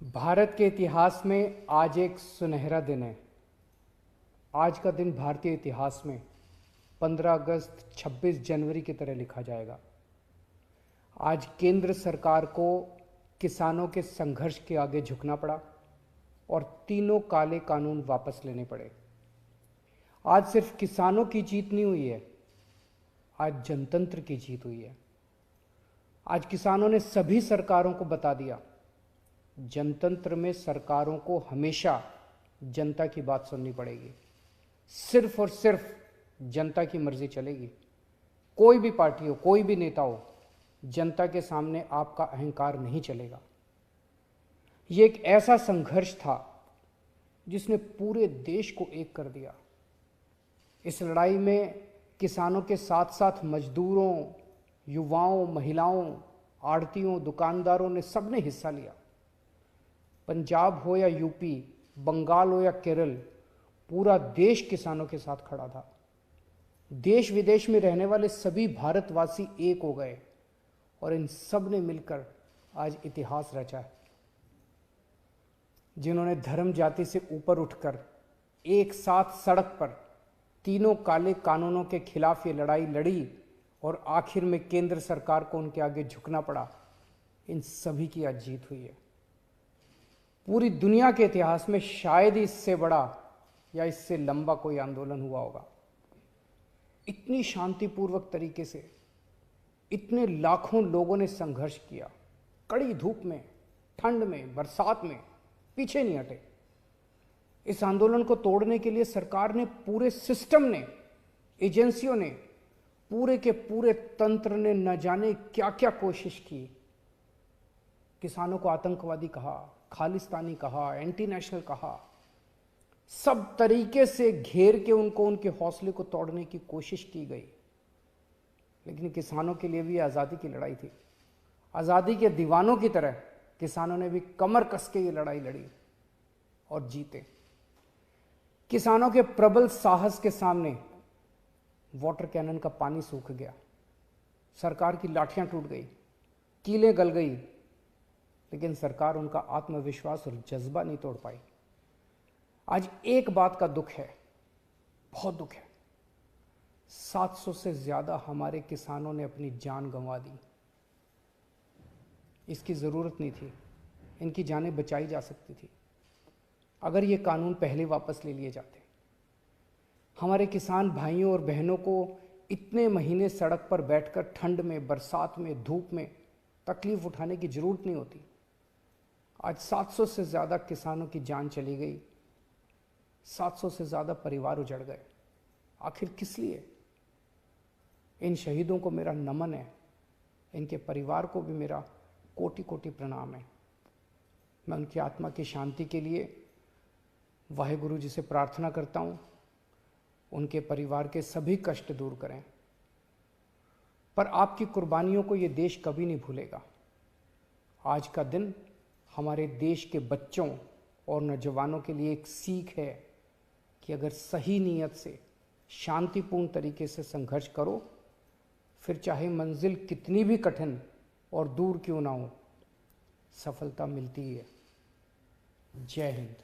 भारत के इतिहास में आज एक सुनहरा दिन है। आज का दिन भारतीय इतिहास में 15 अगस्त 26 जनवरी की तरह लिखा जाएगा। आज केंद्र सरकार को किसानों के संघर्ष के आगे झुकना पड़ा और तीनों काले कानून वापस लेने पड़े। आज सिर्फ किसानों की जीत नहीं हुई है, आज जनतंत्र की जीत हुई है। आज किसानों ने सभी सरकारों को बता दिया, जनतंत्र में सरकारों को हमेशा जनता की बात सुननी पड़ेगी। सिर्फ और सिर्फ जनता की मर्जी चलेगी। कोई भी पार्टी हो, कोई भी नेता हो, जनता के सामने आपका अहंकार नहीं चलेगा। ये एक ऐसा संघर्ष था जिसने पूरे देश को एक कर दिया। इस लड़ाई में किसानों के साथ साथ मजदूरों, युवाओं, महिलाओं, आड़तियों, दुकानदारों ने सबने हिस्सा लिया। पंजाब हो या यूपी, बंगाल हो या केरल, पूरा देश किसानों के साथ खड़ा था। देश विदेश में रहने वाले सभी भारतवासी एक हो गए और इन सब ने मिलकर आज इतिहास रचा है। जिन्होंने धर्म जाति से ऊपर उठकर एक साथ सड़क पर तीनों काले कानूनों के खिलाफ ये लड़ाई लड़ी और आखिर में केंद्र सरकार को उनके आगे झुकना पड़ा, इन सभी की आज जीत हुई है। पूरी दुनिया के इतिहास में शायद ही इससे बड़ा या इससे लंबा कोई आंदोलन हुआ होगा। इतनी शांतिपूर्वक तरीके से इतने लाखों लोगों ने संघर्ष किया, कड़ी धूप में, ठंड में, बरसात में, पीछे नहीं हटे। इस आंदोलन को तोड़ने के लिए सरकार ने, पूरे सिस्टम ने, एजेंसियों ने, पूरे के पूरे तंत्र ने न जाने क्या क्या कोशिश की। किसानों को आतंकवादी कहा, खालिस्तानी कहा, एंटी नेशनल कहा, सब तरीके से घेर के उनको, उनके हौसले को तोड़ने की कोशिश की गई। लेकिन किसानों के लिए भी आज़ादी की लड़ाई थी। आज़ादी के दीवानों की तरह किसानों ने भी कमर कस के ये लड़ाई लड़ी और जीते। किसानों के प्रबल साहस के सामने वाटर कैनन का पानी सूख गया, सरकार की लाठियां टूट गई, कीलें गल गई, लेकिन सरकार उनका आत्मविश्वास और जज्बा नहीं तोड़ पाई। आज एक बात का दुख है, बहुत दुख है, 700 से ज्यादा हमारे किसानों ने अपनी जान गंवा दी। इसकी जरूरत नहीं थी, इनकी जानें बचाई जा सकती थी अगर ये कानून पहले वापस ले लिए जाते। हमारे किसान भाइयों और बहनों को इतने महीने सड़क पर बैठकर ठंड में, बरसात में, धूप में तकलीफ उठाने की जरूरत नहीं होती। आज 700 से ज़्यादा किसानों की जान चली गई, 700 से ज़्यादा परिवार उजड़ गए। आखिर किस लिए? इन शहीदों को मेरा नमन है, इनके परिवार को भी मेरा कोटि कोटि प्रणाम है। मैं उनकी आत्मा की शांति के लिए वाहेगुरु जी से प्रार्थना करता हूँ, उनके परिवार के सभी कष्ट दूर करें। पर आपकी कुर्बानियों को ये देश कभी नहीं भूलेगा। आज का दिन हमारे देश के बच्चों और नौजवानों के लिए एक सीख है कि अगर सही नीयत से, शांतिपूर्ण तरीके से संघर्ष करो, फिर चाहे मंजिल कितनी भी कठिन और दूर क्यों ना हो, सफलता मिलती ही है। जय हिंद।